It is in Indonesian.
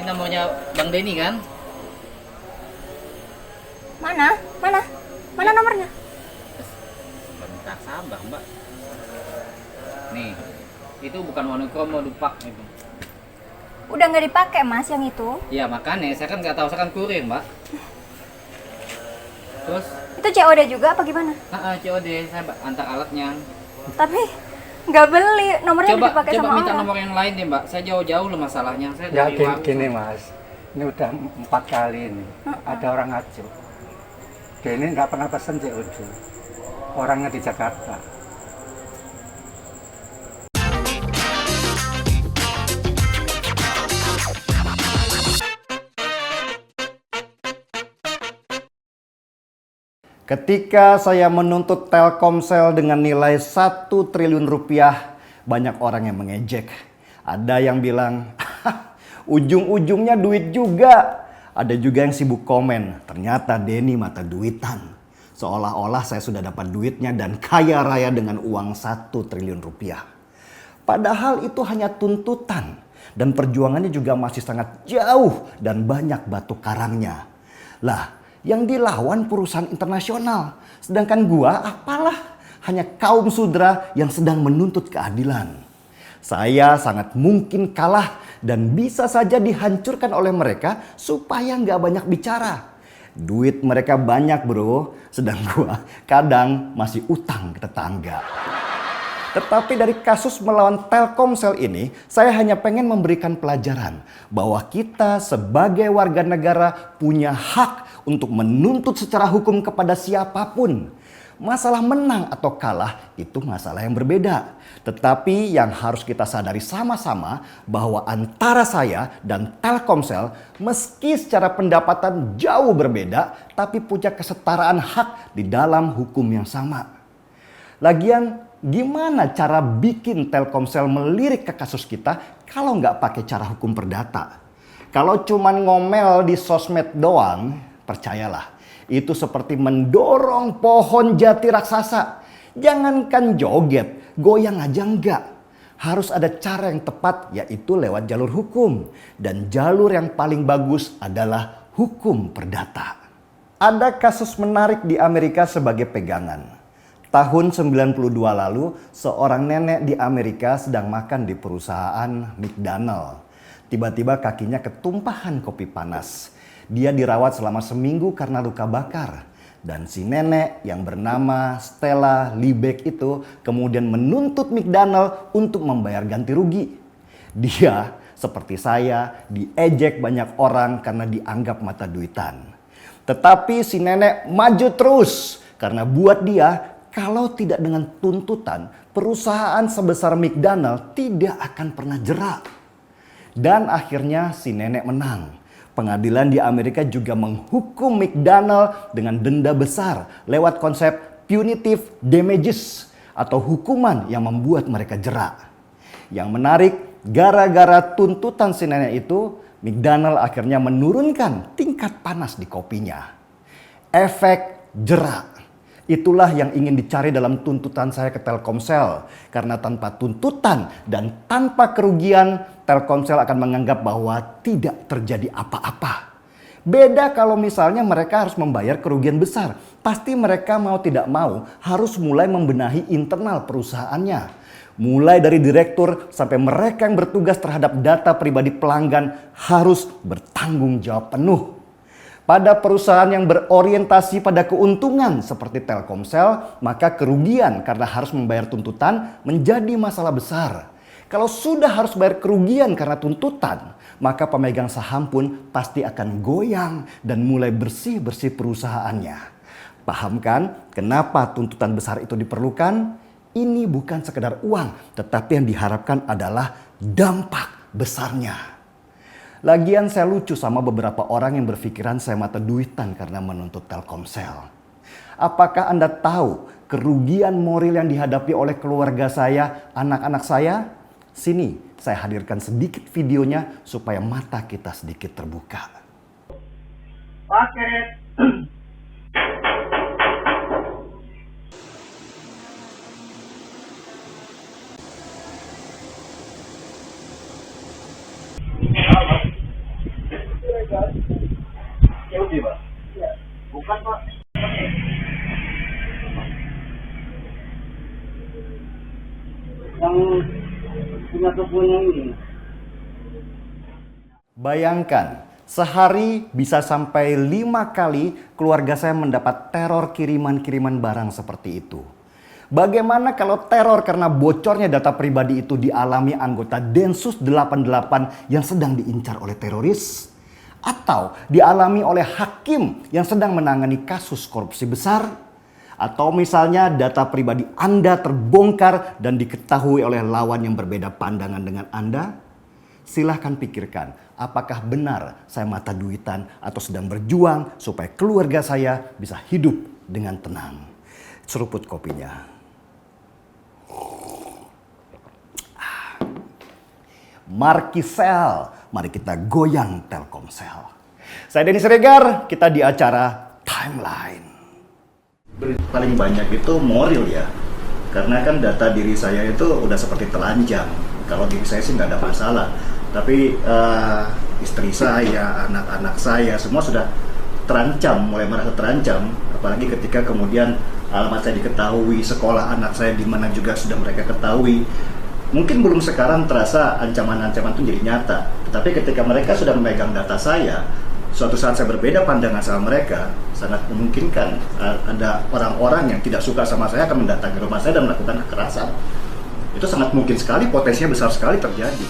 Ini namanya Bang Denny kan? Mana? Mana? Mana nomornya? Bentar, sabar mbak. Nih, itu bukan monokromo dupak itu. Udah nggak dipakai mas yang itu. Ya makanya, saya kan nggak tahu, saya kan kurir mbak. Terus, Itu COD juga apa gimana? COD, saya antar alatnya. Tapi nggak beli, nomornya udah Coba, dipakai coba sama minta orang. nomor yang lain deh mbak. Saya jauh-jauh loh masalahnya. Saya Ya dari gini, Warung. gini mas, ini udah 4 kali ini. Ada orang ngajuk. Dia ini nggak pernah pesen COD. Orangnya di Jakarta. Ketika saya menuntut Telkomsel dengan nilai 1 triliun rupiah, banyak orang yang mengejek. Ada yang bilang, ujung-ujungnya duit juga. Ada juga yang sibuk komen, ternyata Denny mata duitan. Seolah-olah saya sudah dapat duitnya dan kaya raya dengan uang 1 triliun rupiah. Padahal itu hanya tuntutan dan perjuangannya juga masih sangat jauh dan banyak batu karangnya. Lah, yang dilawan perusahaan internasional. Sedangkan gua apalah, hanya kaum sudra yang sedang menuntut keadilan. Saya sangat mungkin kalah dan bisa saja dihancurkan oleh mereka supaya nggak banyak bicara. Duit mereka banyak bro, sedang gua kadang masih utang ke tetangga. Tetapi dari kasus melawan Telkomsel ini, saya hanya pengen memberikan pelajaran bahwa kita sebagai warga negara punya hak untuk menuntut secara hukum kepada siapapun. Masalah menang atau kalah itu masalah yang berbeda. Tetapi yang harus kita sadari sama-sama bahwa antara saya dan Telkomsel meski secara pendapatan jauh berbeda, tapi punya kesetaraan hak di dalam hukum yang sama. Lagian gimana cara bikin Telkomsel melirik ke kasus kita kalau nggak pakai cara hukum perdata? Kalau cuman ngomel di sosmed doang, percayalah, itu seperti mendorong pohon jati raksasa. Jangankan joget, goyang aja enggak. Harus ada cara yang tepat, yaitu lewat jalur hukum. Dan jalur yang paling bagus adalah hukum perdata. Ada kasus menarik di Amerika sebagai pegangan. Tahun 92 lalu, seorang nenek di Amerika sedang makan di perusahaan McDonald. Tiba-tiba kakinya ketumpahan kopi panas. Dia dirawat selama seminggu karena luka bakar. Dan si nenek yang bernama Stella Liebeck itu kemudian menuntut McDonald untuk membayar ganti rugi. Dia, seperti saya, diejek banyak orang karena dianggap mata duitan. Tetapi si nenek maju terus karena buat dia, kalau tidak dengan tuntutan, perusahaan sebesar McDonald tidak akan pernah jera. Dan akhirnya si nenek menang. Pengadilan di Amerika juga menghukum McDonald dengan denda besar lewat konsep punitive damages atau hukuman yang membuat mereka jera. Yang menarik, gara-gara tuntutan si nenek itu, McDonald akhirnya menurunkan tingkat panas di kopinya. Efek jera. Itulah yang ingin dicari dalam tuntutan saya ke Telkomsel. Karena tanpa tuntutan dan tanpa kerugian, Telkomsel akan menganggap bahwa tidak terjadi apa-apa. Beda kalau misalnya mereka harus membayar kerugian besar. Pasti mereka mau tidak mau harus mulai membenahi internal perusahaannya. Mulai dari direktur sampai mereka yang bertugas terhadap data pribadi pelanggan harus bertanggung jawab penuh. Pada perusahaan yang berorientasi pada keuntungan seperti Telkomsel, maka kerugian karena harus membayar tuntutan menjadi masalah besar. Kalau sudah harus bayar kerugian karena tuntutan, maka pemegang saham pun pasti akan goyang dan mulai bersih-bersih perusahaannya. Paham kan kenapa tuntutan besar itu diperlukan? Ini bukan sekedar uang, tetapi yang diharapkan adalah dampak besarnya. Lagian saya lucu sama beberapa orang yang berpikiran saya mata duitan karena menuntut Telkomsel. Apakah Anda tahu kerugian moral yang dihadapi oleh keluarga saya, anak-anak saya? Sini saya hadirkan sedikit videonya supaya mata kita sedikit terbuka. Paket. Bayangkan, sehari bisa sampai 5 kali keluarga saya mendapat teror kiriman-kiriman barang seperti itu. Bagaimana kalau teror karena bocornya data pribadi itu dialami anggota Densus 88 yang sedang diincar oleh teroris? Atau dialami oleh hakim yang sedang menangani kasus korupsi besar? Atau misalnya data pribadi Anda terbongkar dan diketahui oleh lawan yang berbeda pandangan dengan Anda? Silahkan pikirkan, apakah benar saya mata duitan atau sedang berjuang supaya keluarga saya bisa hidup dengan tenang. Seruput kopinya. Markisel, mari kita goyang Telkomsel. Saya Denny Siregar, kita di acara Timeline. Paling banyak itu moral ya, karena kan data diri saya itu udah seperti telanjang. Kalau diri saya sih nggak ada masalah, tapi istri saya, anak-anak saya semua sudah terancam, mulai merasa terancam. Apalagi ketika kemudian alamat saya diketahui, sekolah anak saya di mana juga sudah mereka ketahui. Mungkin belum sekarang terasa ancaman-ancaman itu jadi nyata, tetapi ketika mereka sudah memegang data saya, suatu saat saya berbeda pandangan sama mereka, sangat memungkinkan ada orang-orang yang tidak suka sama saya akan mendatangi rumah saya dan melakukan kekerasan. Itu sangat mungkin sekali, potensinya besar sekali terjadi.